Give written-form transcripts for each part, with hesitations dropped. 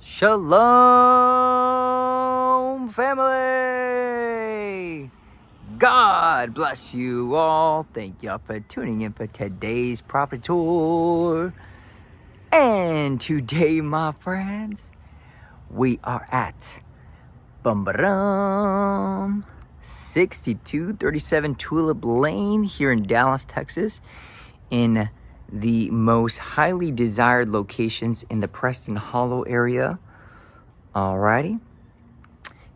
Shalom, family! God bless you all. Thank y'all for tuning in for today's property tour. And today, my friends, we are at 6237 Tulip Lane here in Dallas, Texas, in the most highly desired locations in the Preston Hollow area. Alrighty,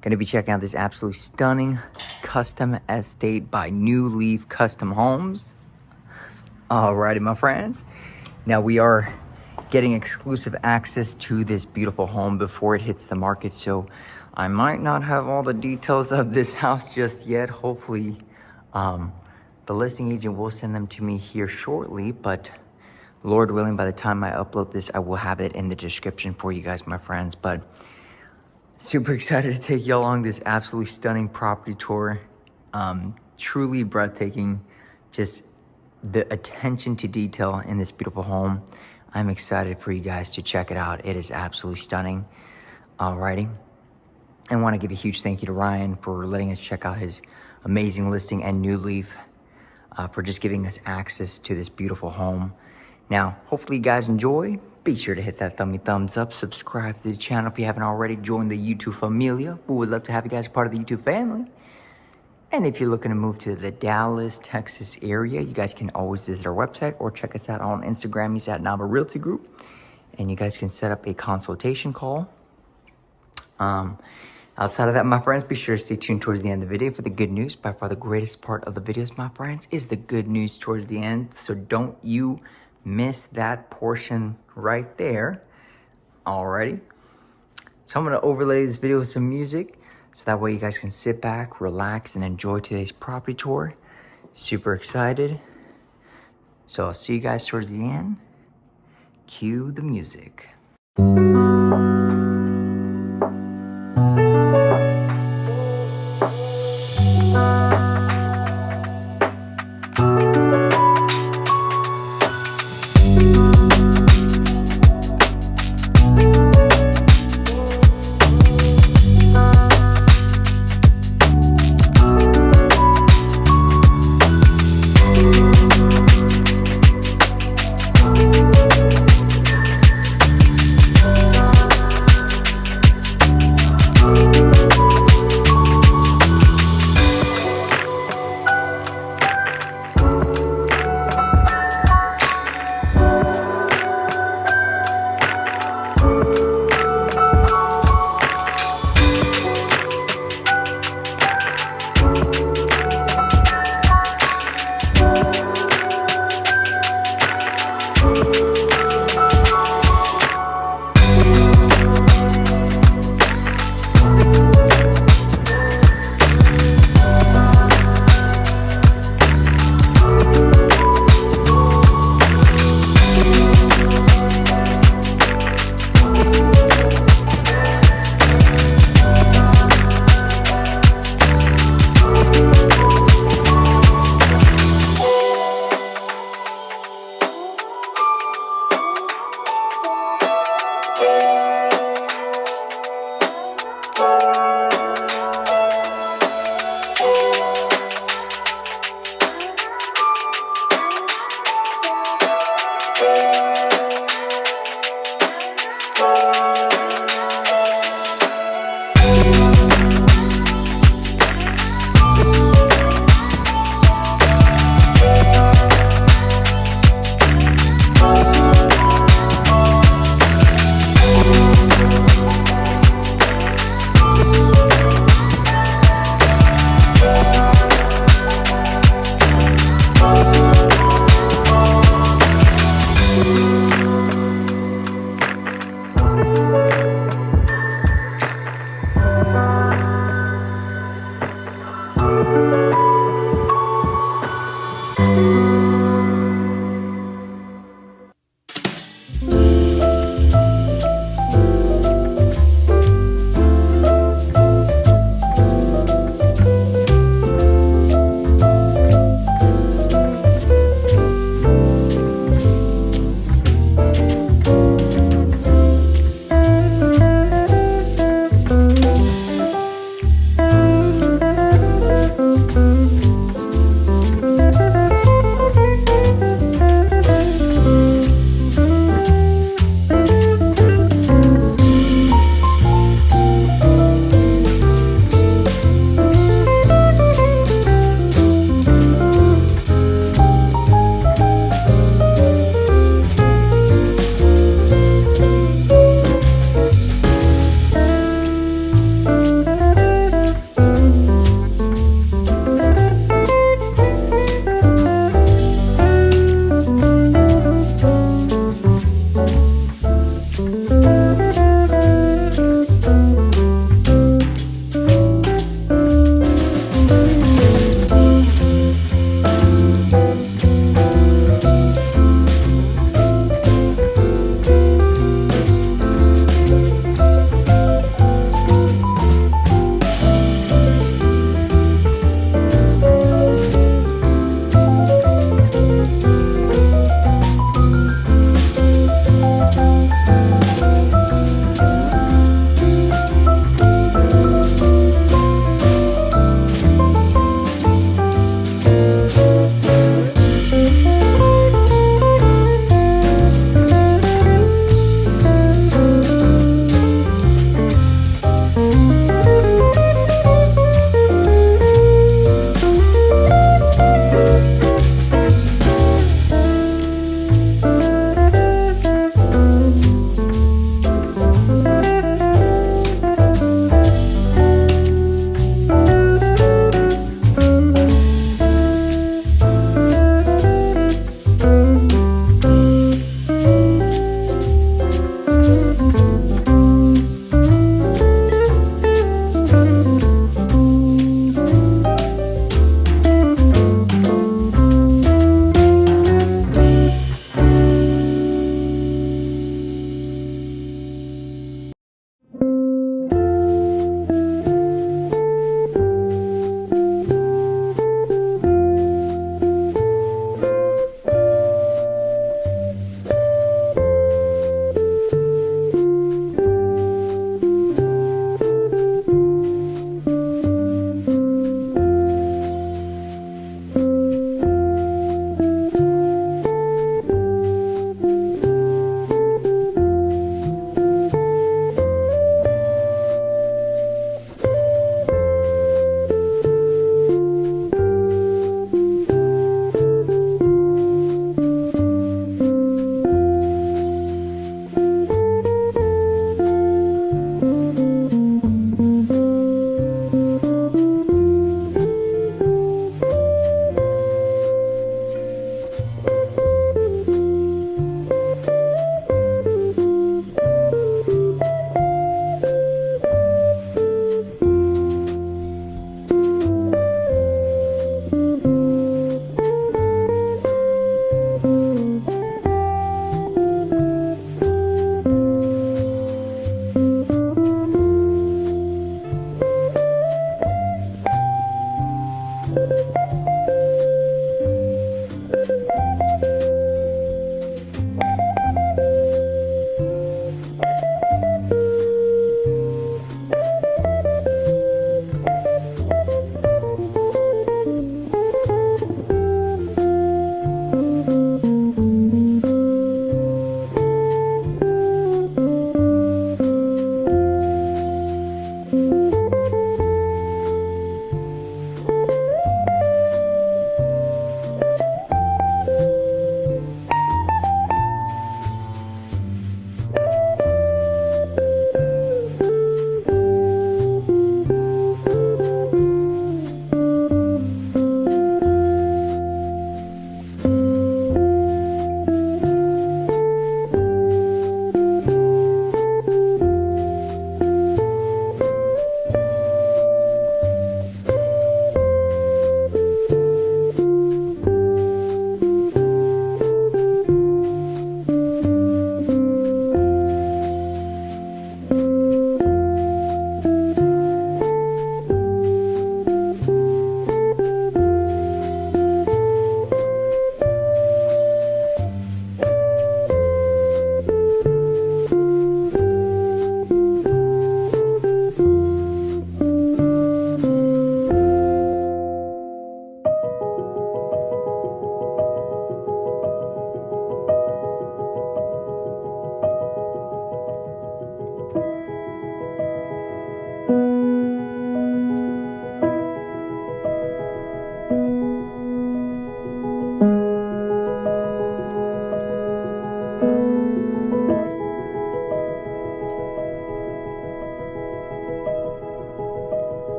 gonna be checking out this absolutely stunning custom estate by New Leaf Custom Homes. Alrighty, my friends, now we are getting exclusive access to this beautiful home before it hits the market, so I might not have all the details of this house just yet. Hopefully the listing agent will send them to me here shortly, but Lord willing, by the time I upload this, I will have it in the description for you guys, my friends. But super excited to take you along this absolutely stunning property tour. Truly breathtaking. Just the attention to detail in this beautiful home. I'm excited for you guys to check it out. It is absolutely stunning. Alrighty. I want to give a huge thank you to Ryan for letting us check out his amazing listing, and New Leaf for just giving us access to this beautiful home. Now, hopefully you guys enjoy. Be sure to hit that thumbs up, subscribe to the channel if you haven't already, join the YouTube familia. We would love to have you guys a part of the YouTube family. And if you're looking to move to the Dallas, Texas area, you guys can always visit our website or check us out on Instagram. He's at NavaRealtyGroup. And you guys can set up a consultation call. Outside of that, my friends, be sure to stay tuned towards the end of the video for the good news. By far the greatest part of the videos, my friends, is the good news towards the end. So don't you miss that portion right there. Alrighty. So I'm going to overlay this video with some music, so that way you guys can sit back, relax, and enjoy today's property tour. Super excited. So I'll see you guys towards the end. Cue the music.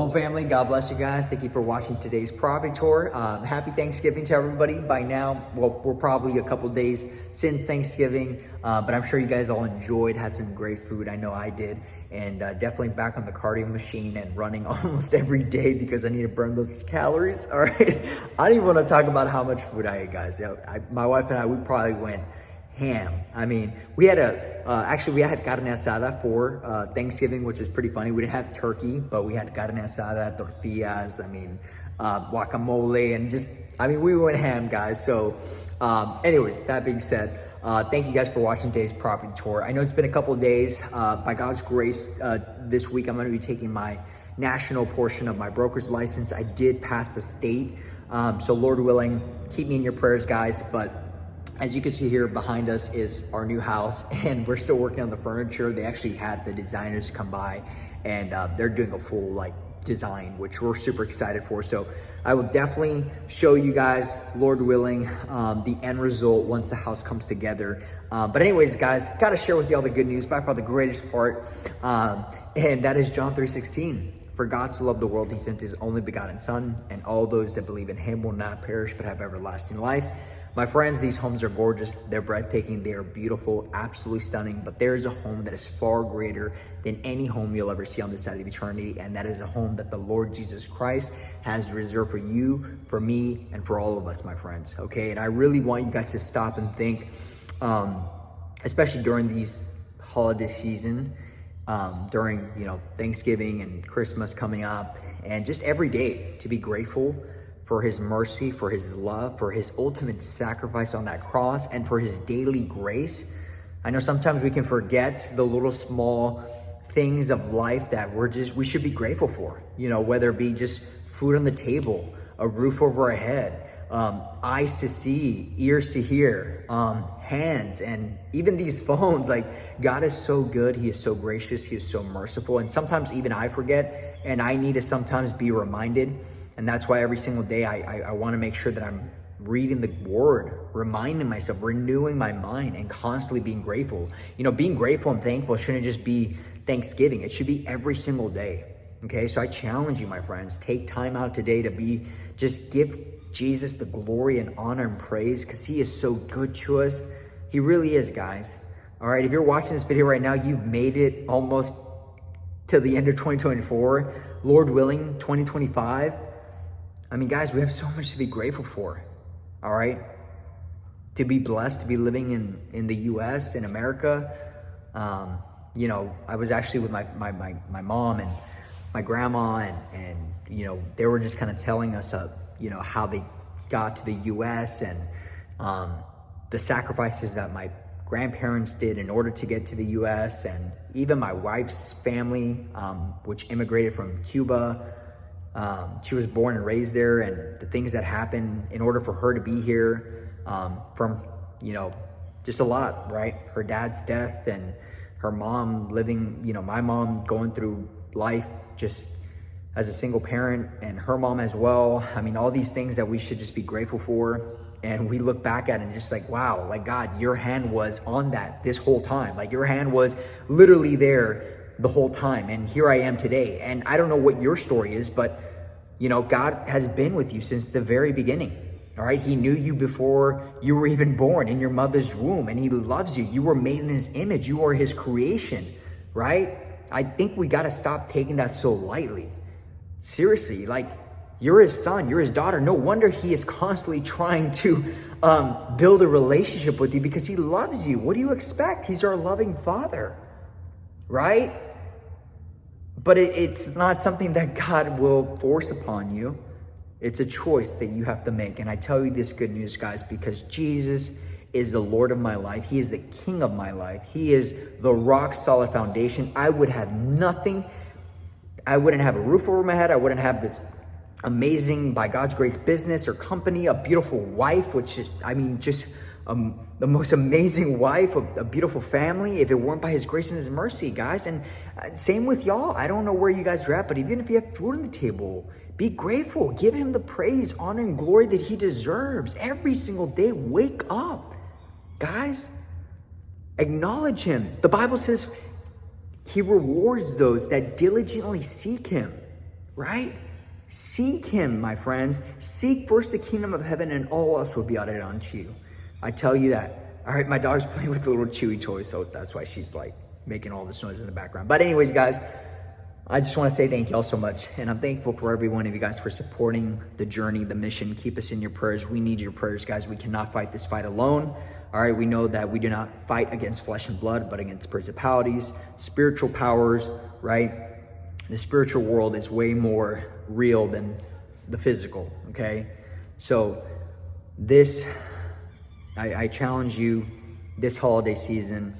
Shalom family, God bless you guys. Thank you for watching today's property tour. Happy Thanksgiving to everybody. By now, well, we're probably a couple days since Thanksgiving, but I'm sure you guys all enjoyed, had some great food. I know I did, and definitely back on the cardio machine and running almost every day because I need to burn those calories. All right, I don't even want to talk about how much food I ate, guys. My wife and I, we probably went ham. I mean, we had actually we had carne asada for Thanksgiving, which is pretty funny. We didn't have turkey, but we had carne asada, tortillas, guacamole, and just, we went ham, guys. So anyways, that being said, thank you guys for watching today's property tour. I know it's been a couple of days. By God's grace, this week I'm going to be taking my national portion of my broker's license. I did pass the state, so Lord willing, keep me in your prayers, guys. But as you can see here behind us is our new house, and we're still working on the furniture. They actually had the designers come by, and they're doing a full design, which we're super excited for. So I will definitely show you guys, Lord willing, the end result once the house comes together. But anyways, guys, got to share with you all the good news, by far the greatest part, and that is John 3:16. For God so loved the world, he sent his only begotten son, and all those that believe in him will not perish but have everlasting life. My friends, these homes are gorgeous. They're breathtaking. They are beautiful, absolutely stunning. But there is a home that is far greater than any home you'll ever see on this side of eternity. And that is a home that the Lord Jesus Christ has reserved for you, for me, and for all of us, my friends. Okay, and I really want you guys to stop and think, especially during these holiday season, during Thanksgiving and Christmas coming up, and just every day to be grateful for his mercy, for his love, for his ultimate sacrifice on that cross, and for his daily grace. I know sometimes we can forget the little small things of life that we should be grateful for, whether it be just food on the table, a roof over our head, eyes to see, ears to hear, hands, and even these phones. God is so good. He is so gracious. He is so merciful. And sometimes even I forget, and I need to sometimes be reminded. And that's why every single day I want to make sure that I'm reading the word, reminding myself, renewing my mind, and constantly being grateful. Being grateful and thankful shouldn't just be Thanksgiving. It should be every single day. Okay, so I challenge you, my friends, take time out today to just give Jesus the glory and honor and praise, because he is so good to us. He really is, guys. All right, if you're watching this video right now, you've made it almost to the end of 2024. Lord willing, 2025. Guys, we have so much to be grateful for, all right? To be blessed, to be living in the U.S., in America. I was actually with my mom and my grandma, and they were just kind of telling us, how they got to the U.S. and the sacrifices that my grandparents did in order to get to the U.S., and even my wife's family, which immigrated from Cuba. She was born and raised there, and the things that happened in order for her to be here, from, just a lot, right? Her dad's death, and her mom living, my mom going through life just as a single parent, and her mom as well. All these things that we should just be grateful for. And we look back at it and just wow, God, your hand was on that this whole time. Your hand was literally there the whole time. And here I am today. And I don't know what your story is, but God has been with you since the very beginning. All right. He knew you before you were even born in your mother's womb, and he loves you. You were made in his image. You are his creation, right? I think we got to stop taking that so lightly. Seriously, you're his son, you're his daughter. No wonder he is constantly trying to build a relationship with you, because he loves you. What do you expect? He's our loving father, right? But it's not something that God will force upon you. It's a choice that you have to make. And I tell you this good news, guys, because Jesus is the Lord of my life. He is the King of my life. He is the rock solid foundation. I would have nothing. I wouldn't have a roof over my head. I wouldn't have this amazing, by God's grace, business or company, a beautiful wife, which is, just the most amazing wife, a beautiful family, if it weren't by his grace and his mercy, guys. And same with y'all. I don't know where you guys are at, but even if you have food on the table, be grateful. Give him the praise, honor, and glory that he deserves. Every single day, wake up, guys. Acknowledge him. The Bible says he rewards those that diligently seek him. right? Seek him, my friends. Seek first the kingdom of heaven and all else will be added unto you. I tell you that. All right, my dog's playing with the little Chewy toy, so that's why she's like making all this noise in the background. But anyways, guys, I just want to say thank you all so much. And I'm thankful for every one of you guys for supporting the journey, the mission. Keep us in your prayers. We need your prayers, guys. We cannot fight this fight alone. All right, we know that we do not fight against flesh and blood, but against principalities, spiritual powers, right? The spiritual world is way more real than the physical, okay? So this, I challenge you this holiday season,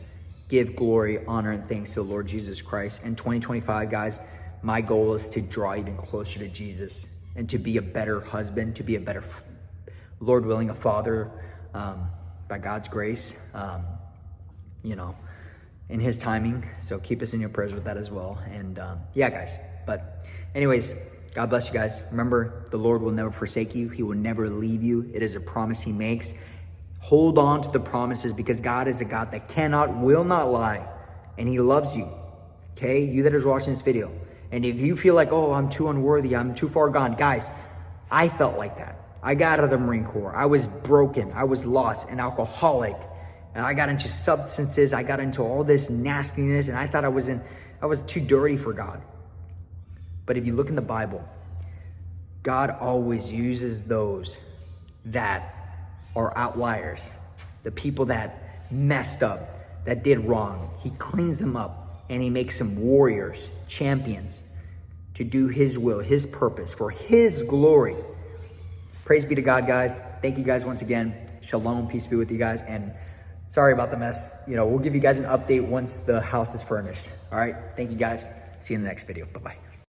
give glory, honor, and thanks to the Lord Jesus Christ. In 2025, guys, my goal is to draw even closer to Jesus and to be a better husband, to be a better, Lord willing, a father, by God's grace, you know, in his timing. So keep us in your prayers with that as well. And yeah, guys, but anyways, God bless you guys. Remember, the Lord will never forsake you. He will never leave you. It is a promise he makes. Hold on to the promises because God is a God that cannot, will not lie. And he loves you. Okay? You that is watching this video. And if you feel like, oh, I'm too unworthy, I'm too far gone. Guys, I felt like that. I got out of the Marine Corps. I was broken. I was lost, an alcoholic. And I got into substances. I got into all this nastiness. And I thought I was too dirty for God. But if you look in the Bible, God always uses those that are outliers, the people that messed up, that did wrong. He cleans them up and he makes them warriors, champions to do his will, his purpose, for his glory. Praise be to God, guys. Thank you guys once again. Shalom, peace be with you guys. And sorry about the mess. You know, we'll give you guys an update once the house is furnished. All right. Thank you guys. See you in the next video. Bye-bye.